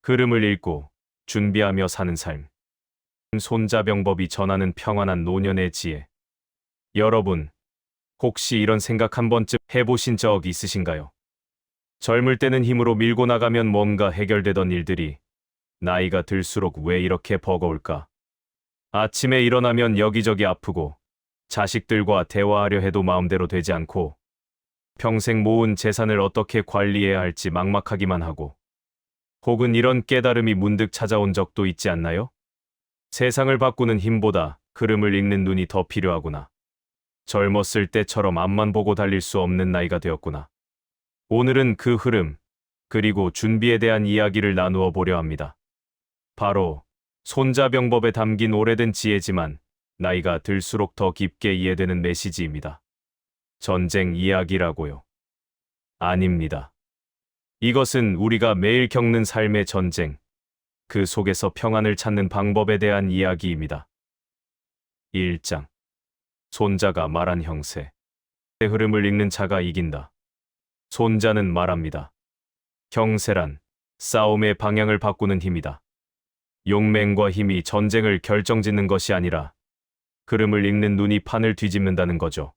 흐름을 읽고 준비하며 사는 삶. 손자병법이 전하는 평안한 노년의 지혜. 여러분, 혹시 이런 생각 한 번쯤 해보신 적 있으신가요? 젊을 때는 힘으로 밀고 나가면 뭔가 해결되던 일들이 나이가 들수록 왜 이렇게 버거울까? 아침에 일어나면 여기저기 아프고 자식들과 대화하려 해도 마음대로 되지 않고 평생 모은 재산을 어떻게 관리해야 할지 막막하기만 하고 혹은 이런 깨달음이 문득 찾아온 적도 있지 않나요? 세상을 바꾸는 힘보다 흐름을 읽는 눈이 더 필요하구나. 젊었을 때처럼 앞만 보고 달릴 수 없는 나이가 되었구나. 오늘은 그 흐름, 그리고 준비에 대한 이야기를 나누어 보려 합니다. 바로 손자병법에 담긴 오래된 지혜지만 나이가 들수록 더 깊게 이해되는 메시지입니다. 전쟁 이야기라고요? 아닙니다. 이것은 우리가 매일 겪는 삶의 전쟁, 그 속에서 평안을 찾는 방법에 대한 이야기입니다. 1장. 손자가 말한 형세. 흐름을 읽는 자가 이긴다. 손자는 말합니다. 형세란 싸움의 방향을 바꾸는 힘이다. 용맹과 힘이 전쟁을 결정짓는 것이 아니라 흐름을 읽는 눈이 판을 뒤집는다는 거죠.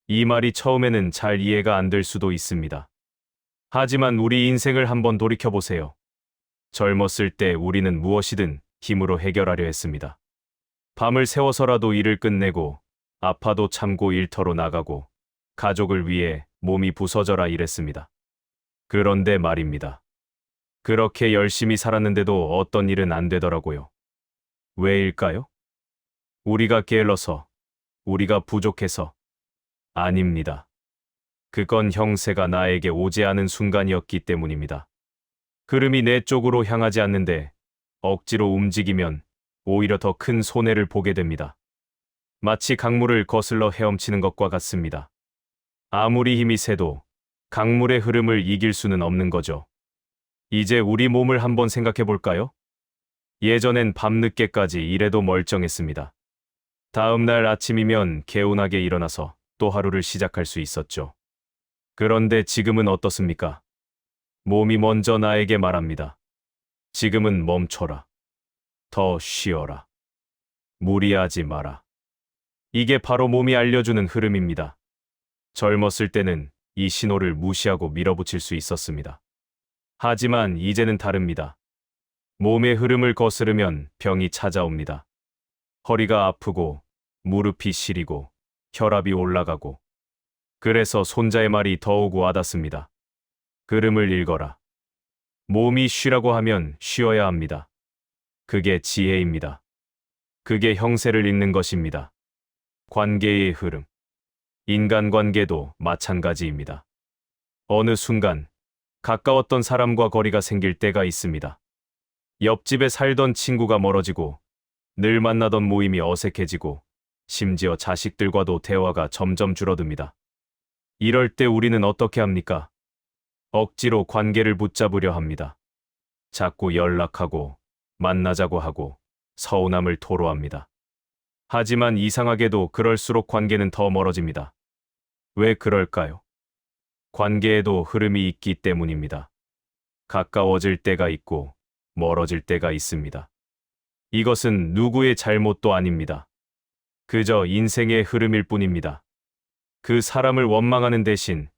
이 말이 처음에는 잘 이해가 안 될 수도 있습니다. 하지만 우리 인생을 한번 돌이켜보세요. 젊었을 때 우리는 무엇이든 힘으로 해결하려 했습니다. 밤을 새워서라도 일을 끝내고 아파도 참고 일터로 나가고 가족을 위해 몸이 부서져라 일했습니다. 그런데 말입니다. 그렇게 열심히 살았는데도 어떤 일은 안 되더라고요. 왜일까요? 우리가 게을러서, 우리가 부족해서? 아닙니다. 그건 형세가 나에게 오지 않은 순간이었기 때문입니다. 흐름이 내 쪽으로 향하지 않는데 억지로 움직이면 오히려 더 큰 손해를 보게 됩니다. 마치 강물을 거슬러 헤엄치는 것과 같습니다. 아무리 힘이 세도 강물의 흐름을 이길 수는 없는 거죠. 이제 우리 몸을 한번 생각해 볼까요? 예전엔 밤늦게까지 일해도 멀쩡했습니다. 다음 날 아침이면 개운하게 일어나서 또 하루를 시작할 수 있었죠. 그런데 지금은 어떻습니까? 몸이 먼저 나에게 말합니다. 지금은 멈춰라. 더 쉬어라. 무리하지 마라. 이게 바로 몸이 알려주는 흐름입니다. 젊었을 때는 이 신호를 무시하고 밀어붙일 수 있었습니다. 하지만 이제는 다릅니다. 몸의 흐름을 거스르면 병이 찾아옵니다. 허리가 아프고 무릎이 시리고 혈압이 올라가고 그래서 손자의 말이 더욱 와닿습니다. 흐름을 읽어라. 몸이 쉬라고 하면 쉬어야 합니다. 그게 지혜입니다. 그게 형세를 읽는 것입니다. 관계의 흐름. 인간관계도 마찬가지입니다. 어느 순간 가까웠던 사람과 거리가 생길 때가 있습니다. 옆집에 살던 친구가 멀어지고 늘 만나던 모임이 어색해지고 심지어 자식들과도 대화가 점점 줄어듭니다. 이럴 때 우리는 어떻게 합니까? 억지로 관계를 붙잡으려 합니다. 자꾸 연락하고 만나자고 하고 서운함을 토로합니다. 하지만 이상하게도 그럴수록 관계는 더 멀어집니다. 왜 그럴까요? 관계에도 흐름이 있기 때문입니다. 가까워질 때가 있고 멀어질 때가 있습니다. 이것은 누구의 잘못도 아닙니다. 그저 인생의 흐름일 뿐입니다. 그 사람을 원망하는 대신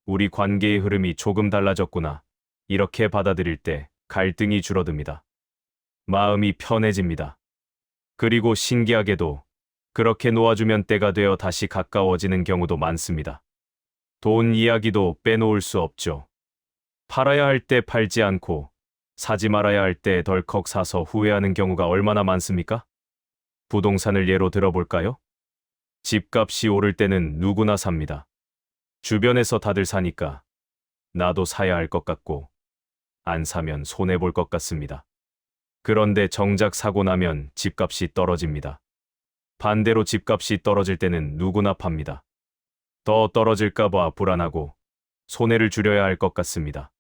우리 관계의 흐름이 조금 달라졌구나. 이렇게 받아들일 때 갈등이 줄어듭니다. 마음이 편해집니다. 그리고 신기하게도 그렇게 놓아주면 때가 되어 다시 가까워지는 경우도 많습니다. 돈 이야기도 빼놓을 수 없죠. 팔아야 할 때 팔지 않고 사지 말아야 할 때 덜컥 사서 후회하는 경우가 얼마나 많습니까? 부동산을 예로 들어볼까요? 집값이 오를 때는 누구나 삽니다. 주변에서 다들 사니까 나도 사야 할 것 같고 안 사면 손해볼 것 같습니다. 그런데 정작 사고 나면 집값이 떨어집니다. 반대로 집값이 떨어질 때는 누구나 팝니다. 더 떨어질까 봐 불안하고 손해를 줄여야 할 것 같습니다.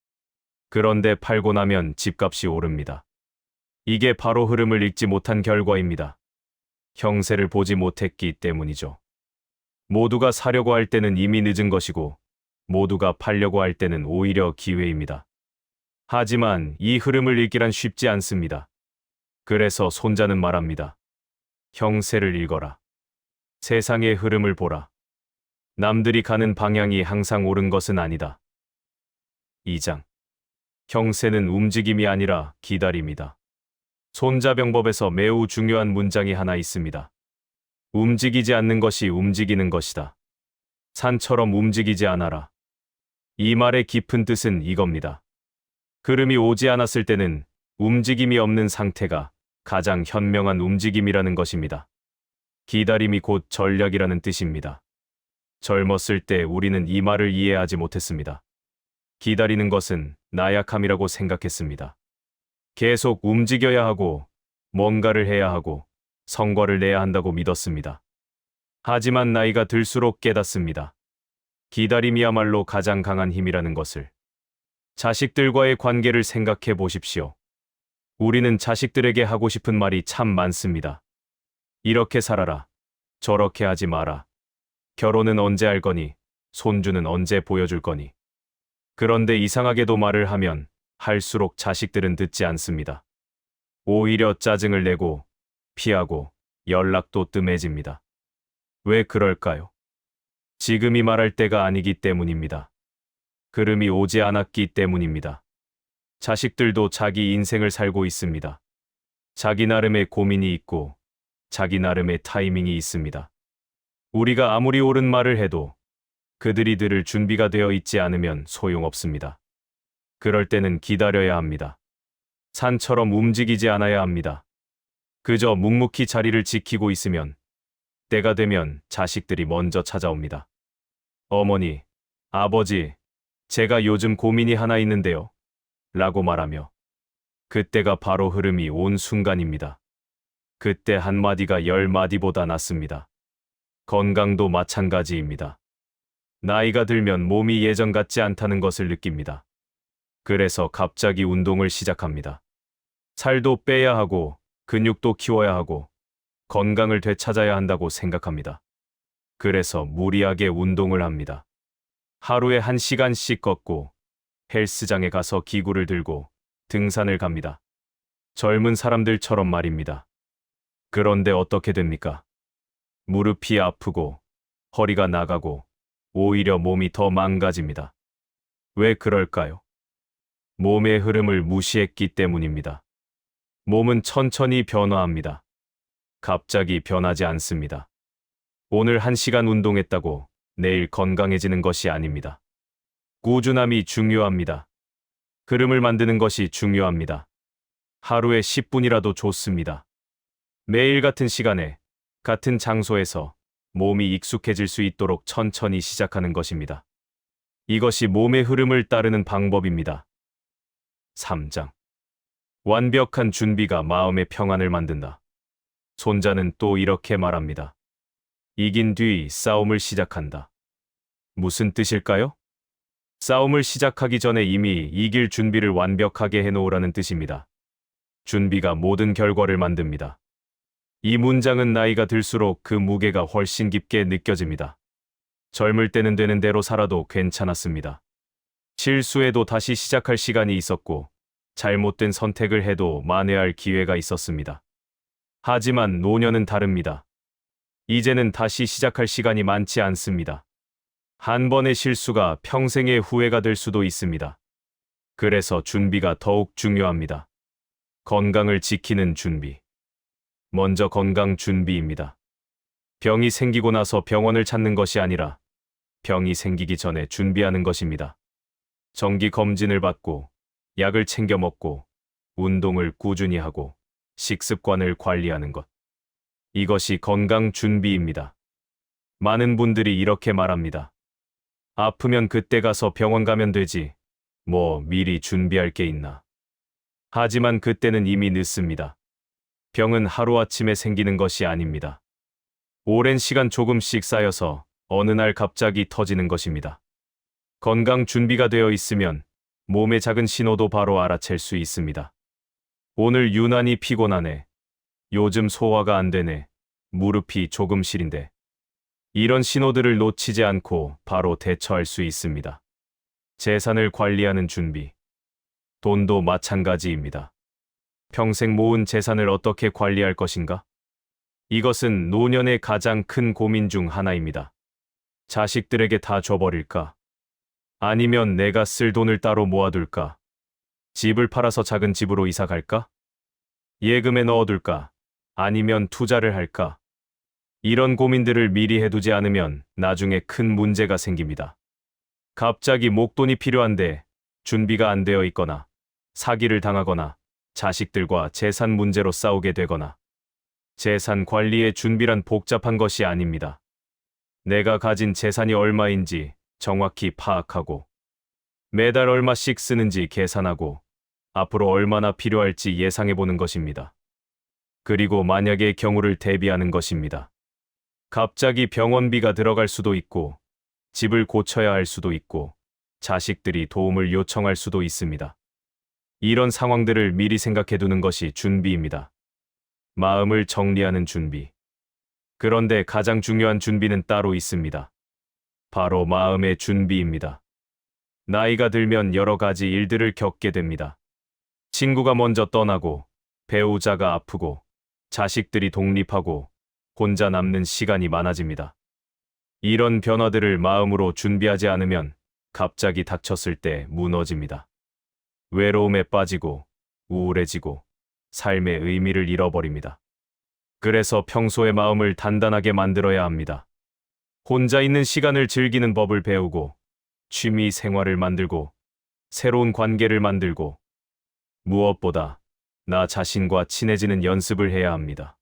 그런데 팔고 나면 집값이 오릅니다. 이게 바로 흐름을 읽지 못한 결과입니다. 형세를 보지 못했기 때문이죠. 모두가 사려고 할 때는 이미 늦은 것이고 모두가 팔려고 할 때는 오히려 기회입니다. 하지만 이 흐름을 읽기란 쉽지 않습니다. 그래서 손자는 말합니다. 형세를 읽어라. 세상의 흐름을 보라. 남들이 가는 방향이 항상 옳은 것은 아니다. 2장. 형세는 움직임이 아니라 기다림이다. 손자병법에서 매우 중요한 문장이 하나 있습니다. 움직이지 않는 것이 움직이는 것이다. 산처럼 움직이지 않아라. 이 말의 깊은 뜻은 이겁니다. 흐름이 오지 않았을 때는 움직임이 없는 상태가 가장 현명한 움직임이라는 것입니다. 기다림이 곧 전략이라는 뜻입니다. 젊었을 때 우리는 이 말을 이해하지 못했습니다. 기다리는 것은 나약함이라고 생각했습니다. 계속 움직여야 하고 뭔가를 해야 하고 성과를 내야 한다고 믿었습니다. 하지만 나이가 들수록 깨닫습니다. 기다림이야말로 가장 강한 힘이라는 것을. 자식들과의 관계를 생각해 보십시오. 우리는 자식들에게 하고 싶은 말이 참 많습니다. 이렇게 살아라. 저렇게 하지 마라. 결혼은 언제 할 거니? 손주는 언제 보여줄 거니? 그런데 이상하게도 말을 하면 할수록 자식들은 듣지 않습니다. 오히려 짜증을 내고 피하고 연락도 뜸해집니다. 왜 그럴까요? 지금이 말할 때가 아니기 때문입니다. 흐름이 오지 않았기 때문입니다. 자식들도 자기 인생을 살고 있습니다. 자기 나름의 고민이 있고 자기 나름의 타이밍이 있습니다. 우리가 아무리 옳은 말을 해도 그들이 들을 준비가 되어 있지 않으면 소용없습니다. 그럴 때는 기다려야 합니다. 산처럼 움직이지 않아야 합니다. 그저 묵묵히 자리를 지키고 있으면 때가 되면 자식들이 먼저 찾아옵니다. 어머니, 아버지, 제가 요즘 고민이 하나 있는데요. 라고 말하며 그때가 바로 흐름이 온 순간입니다. 그때 한마디가 10마디보다 낫습니다. 건강도 마찬가지입니다. 나이가 들면 몸이 예전 같지 않다는 것을 느낍니다. 그래서 갑자기 운동을 시작합니다. 살도 빼야 하고 근육도 키워야 하고 건강을 되찾아야 한다고 생각합니다. 그래서 무리하게 운동을 합니다. 하루에 1시간씩 걷고 헬스장에 가서 기구를 들고 등산을 갑니다. 젊은 사람들처럼 말입니다. 그런데 어떻게 됩니까? 무릎이 아프고 허리가 나가고 오히려 몸이 더 망가집니다. 왜 그럴까요? 몸의 흐름을 무시했기 때문입니다. 몸은 천천히 변화합니다. 갑자기 변하지 않습니다. 오늘 1시간 운동했다고 내일 건강해지는 것이 아닙니다. 꾸준함이 중요합니다. 흐름을 만드는 것이 중요합니다. 하루에 10분이라도 좋습니다. 매일 같은 시간에, 같은 장소에서 몸이 익숙해질 수 있도록 천천히 시작하는 것입니다. 이것이 몸의 흐름을 따르는 방법입니다. 3장. 완벽한 준비가 마음의 평안을 만든다. 손자는 또 이렇게 말합니다. 이긴 뒤 싸움을 시작한다. 무슨 뜻일까요? 싸움을 시작하기 전에 이미 이길 준비를 완벽하게 해놓으라는 뜻입니다. 준비가 모든 결과를 만듭니다. 이 문장은 나이가 들수록 그 무게가 훨씬 깊게 느껴집니다. 젊을 때는 되는 대로 살아도 괜찮았습니다. 실수해도 다시 시작할 시간이 있었고, 잘못된 선택을 해도 만회할 기회가 있었습니다. 하지만 노년은 다릅니다. 이제는 다시 시작할 시간이 많지 않습니다. 한 번의 실수가 평생의 후회가 될 수도 있습니다. 그래서 준비가 더욱 중요합니다. 건강을 지키는 준비. 먼저 건강 준비입니다. 병이 생기고 나서 병원을 찾는 것이 아니라 병이 생기기 전에 준비하는 것입니다. 정기 검진을 받고 약을 챙겨 먹고 운동을 꾸준히 하고 식습관을 관리하는 것. 이것이 건강 준비입니다. 많은 분들이 이렇게 말합니다. 아프면 그때 가서 병원 가면 되지. 뭐 미리 준비할 게 있나. 하지만 그때는 이미 늦습니다. 병은 하루아침에 생기는 것이 아닙니다. 오랜 시간 조금씩 쌓여서 어느 날 갑자기 터지는 것입니다. 건강 준비가 되어 있으면 몸의 작은 신호도 바로 알아챌 수 있습니다. 오늘 유난히 피곤하네. 요즘 소화가 안 되네. 무릎이 조금 시린데. 이런 신호들을 놓치지 않고 바로 대처할 수 있습니다. 재산을 관리하는 준비. 돈도 마찬가지입니다. 평생 모은 재산을 어떻게 관리할 것인가? 이것은 노년의 가장 큰 고민 중 하나입니다. 자식들에게 다 줘버릴까? 아니면 내가 쓸 돈을 따로 모아둘까? 집을 팔아서 작은 집으로 이사 갈까? 예금에 넣어둘까? 아니면 투자를 할까? 이런 고민들을 미리 해두지 않으면 나중에 큰 문제가 생깁니다. 갑자기 목돈이 필요한데 준비가 안 되어 있거나 사기를 당하거나 자식들과 재산 문제로 싸우게 되거나 재산 관리의 준비란 복잡한 것이 아닙니다. 내가 가진 재산이 얼마인지 정확히 파악하고 매달 얼마씩 쓰는지 계산하고 앞으로 얼마나 필요할지 예상해 보는 것입니다. 그리고 만약의 경우를 대비하는 것입니다. 갑자기 병원비가 들어갈 수도 있고 집을 고쳐야 할 수도 있고 자식들이 도움을 요청할 수도 있습니다. 이런 상황들을 미리 생각해 두는 것이 준비입니다. 마음을 정리하는 준비. 그런데 가장 중요한 준비는 따로 있습니다. 바로 마음의 준비입니다. 나이가 들면 여러 가지 일들을 겪게 됩니다. 친구가 먼저 떠나고, 배우자가 아프고, 자식들이 독립하고, 혼자 남는 시간이 많아집니다. 이런 변화들을 마음으로 준비하지 않으면 갑자기 닥쳤을 때 무너집니다. 외로움에 빠지고, 우울해지고, 삶의 의미를 잃어버립니다. 그래서 평소에 마음을 단단하게 만들어야 합니다. 혼자 있는 시간을 즐기는 법을 배우고, 취미 생활을 만들고, 새로운 관계를 만들고, 무엇보다 나 자신과 친해지는 연습을 해야 합니다.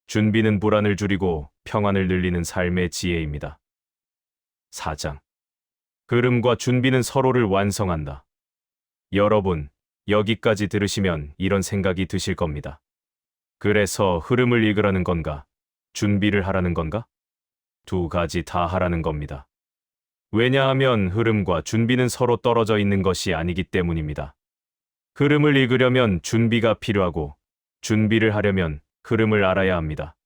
준비는 불안을 줄이고 평안을 늘리는 삶의 지혜입니다. 4장. 흐름과 준비는 서로를 완성한다. 여러분, 여기까지 들으시면 이런 생각이 드실 겁니다. 그래서 흐름을 이끌라는 건가? 준비를 하라는 건가? 두 가지 다 하라는 겁니다. 왜냐하면 흐름과 준비는 서로 떨어져 있는 것이 아니기 때문입니다. 흐름을 읽으려면 준비가 필요하고 준비를 하려면 흐름을 알아야 합니다.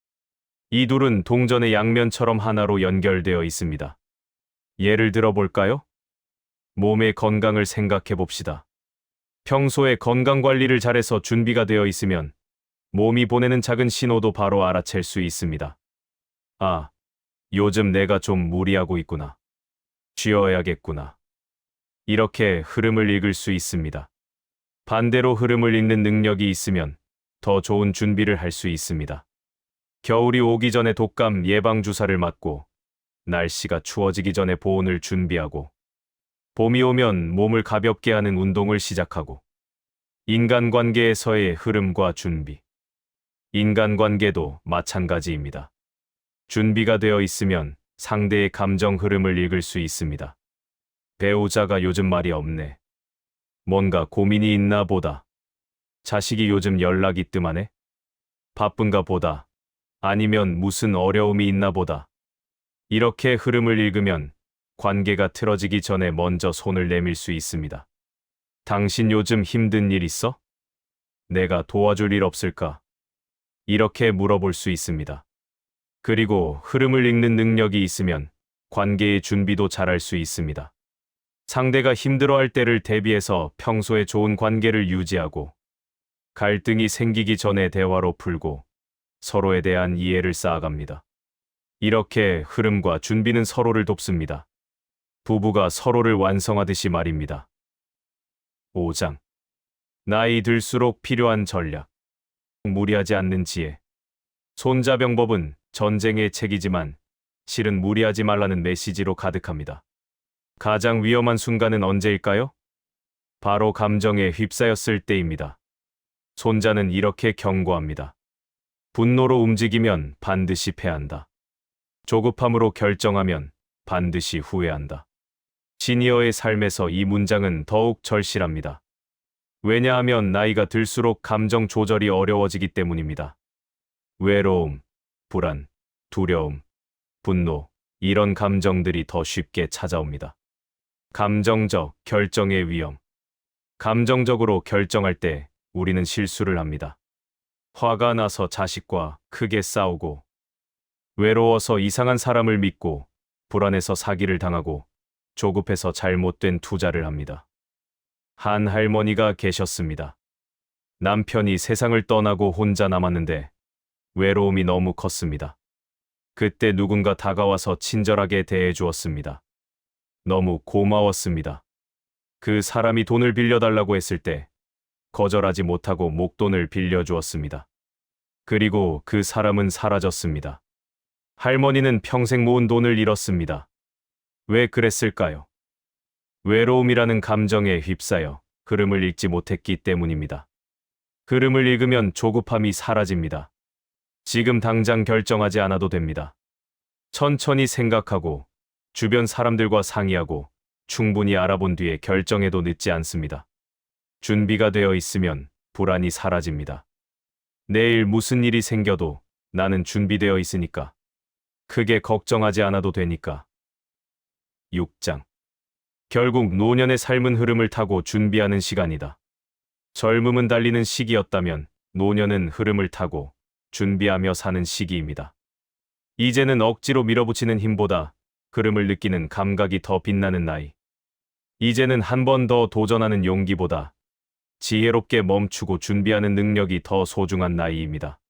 이 둘은 동전의 양면처럼 하나로 연결되어 있습니다. 예를 들어 볼까요? 몸의 건강을 생각해 봅시다. 평소에 건강 관리를 잘해서 준비가 되어 있으면 몸이 보내는 작은 신호도 바로 알아챌 수 있습니다. 아, 요즘 내가 좀 무리하고 있구나. 쉬어야겠구나. 이렇게 흐름을 읽을 수 있습니다. 반대로 흐름을 읽는 능력이 있으면 더 좋은 준비를 할 수 있습니다. 겨울이 오기 전에 독감 예방주사를 맞고, 날씨가 추워지기 전에 보온을 준비하고, 봄이 오면 몸을 가볍게 하는 운동을 시작하고, 인간관계에서의 흐름과 준비. 인간관계도 마찬가지입니다. 준비가 되어 있으면 상대의 감정 흐름을 읽을 수 있습니다. 배우자가 요즘 말이 없네. 뭔가 고민이 있나 보다. 자식이 요즘 연락이 뜸하네. 바쁜가 보다. 아니면 무슨 어려움이 있나 보다. 이렇게 흐름을 읽으면 관계가 틀어지기 전에 먼저 손을 내밀 수 있습니다. 당신 요즘 힘든 일 있어? 내가 도와줄 일 없을까? 이렇게 물어볼 수 있습니다. 그리고 흐름을 읽는 능력이 있으면 관계의 준비도 잘할 수 있습니다. 상대가 힘들어할 때를 대비해서 평소에 좋은 관계를 유지하고, 갈등이 생기기 전에 대화로 풀고 서로에 대한 이해를 쌓아갑니다. 이렇게 흐름과 준비는 서로를 돕습니다. 부부가 서로를 완성하듯이 말입니다. 5장. 나이 들수록 필요한 전략. 무리하지 않는 지혜. 손자병법은 전쟁의 책이지만 실은 무리하지 말라는 메시지로 가득합니다. 가장 위험한 순간은 언제일까요? 바로 감정에 휩싸였을 때입니다. 손자는 이렇게 경고합니다. 분노로 움직이면 반드시 패한다. 조급함으로 결정하면 반드시 후회한다. 시니어의 삶에서 이 문장은 더욱 절실합니다. 왜냐하면 나이가 들수록 감정 조절이 어려워지기 때문입니다. 외로움, 불안, 두려움, 분노, 이런 감정들이 더 쉽게 찾아옵니다. 감정적 결정의 위험. 감정적으로 결정할 때 우리는 실수를 합니다. 화가 나서 자식과 크게 싸우고, 외로워서 이상한 사람을 믿고, 불안해서 사기를 당하고, 조급해서 잘못된 투자를 합니다. 한 할머니가 계셨습니다. 남편이 세상을 떠나고 혼자 남았는데 외로움이 너무 컸습니다. 그때 누군가 다가와서 친절하게 대해주었습니다. 너무 고마웠습니다. 그 사람이 돈을 빌려달라고 했을 때 거절하지 못하고 목돈을 빌려주었습니다. 그리고 그 사람은 사라졌습니다. 할머니는 평생 모은 돈을 잃었습니다. 왜 그랬을까요? 외로움이라는 감정에 휩싸여 흐름을 읽지 못했기 때문입니다. 흐름을 읽으면 조급함이 사라집니다. 지금 당장 결정하지 않아도 됩니다. 천천히 생각하고 주변 사람들과 상의하고 충분히 알아본 뒤에 결정해도 늦지 않습니다. 준비가 되어 있으면 불안이 사라집니다. 내일 무슨 일이 생겨도 나는 준비되어 있으니까. 크게 걱정하지 않아도 되니까. 6장. 결국 노년의 삶은 흐름을 타고 준비하는 시간이다. 젊음은 달리는 시기였다면 노년은 흐름을 타고 준비하며 사는 시기입니다. 이제는 억지로 밀어붙이는 힘보다 흐름을 느끼는 감각이 더 빛나는 나이. 이제는 한 번 더 도전하는 용기보다 지혜롭게 멈추고 준비하는 능력이 더 소중한 나이입니다.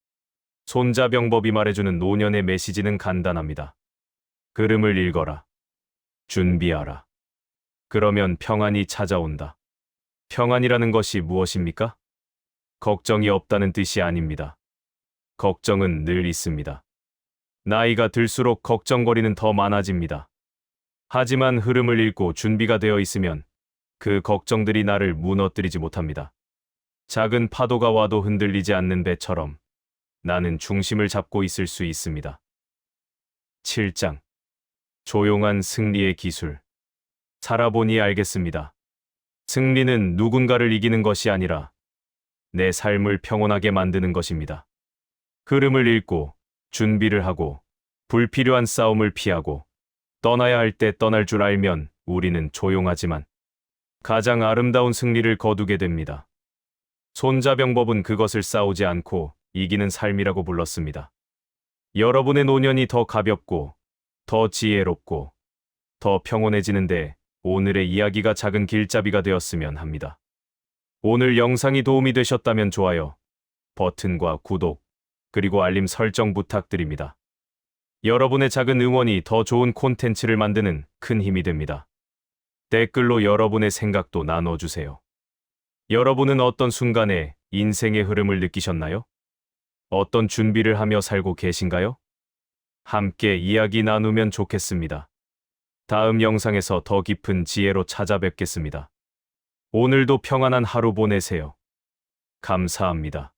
손자병법이 말해주는 노년의 메시지는 간단합니다. 흐름을 읽어라. 준비하라. 그러면 평안이 찾아온다. 평안이라는 것이 무엇입니까? 걱정이 없다는 뜻이 아닙니다. 걱정은 늘 있습니다. 나이가 들수록 걱정거리는 더 많아집니다. 하지만 흐름을 읽고 준비가 되어 있으면 그 걱정들이 나를 무너뜨리지 못합니다. 작은 파도가 와도 흔들리지 않는 배처럼 나는 중심을 잡고 있을 수 있습니다. 7장. 조용한 승리의 기술. 살아보니 알겠습니다. 승리는 누군가를 이기는 것이 아니라 내 삶을 평온하게 만드는 것입니다. 흐름을 읽고 준비를 하고 불필요한 싸움을 피하고 떠나야 할 때 떠날 줄 알면 우리는 조용하지만 가장 아름다운 승리를 거두게 됩니다. 손자병법은 그것을 싸우지 않고 이기는 삶이라고 불렀습니다. 여러분의 노년이 더 가볍고 더 지혜롭고 더 평온해지는데 오늘의 이야기가 작은 길잡이가 되었으면 합니다. 오늘 영상이 도움이 되셨다면 좋아요 버튼과 구독 그리고 알림 설정 부탁드립니다. 여러분의 작은 응원이 더 좋은 콘텐츠를 만드는 큰 힘이 됩니다. 댓글로 여러분의 생각도 나눠주세요. 여러분은 어떤 순간에 인생의 흐름을 느끼셨나요? 어떤 준비를 하며 살고 계신가요? 함께 이야기 나누면 좋겠습니다. 다음 영상에서 더 깊은 지혜로 찾아뵙겠습니다. 오늘도 평안한 하루 보내세요. 감사합니다.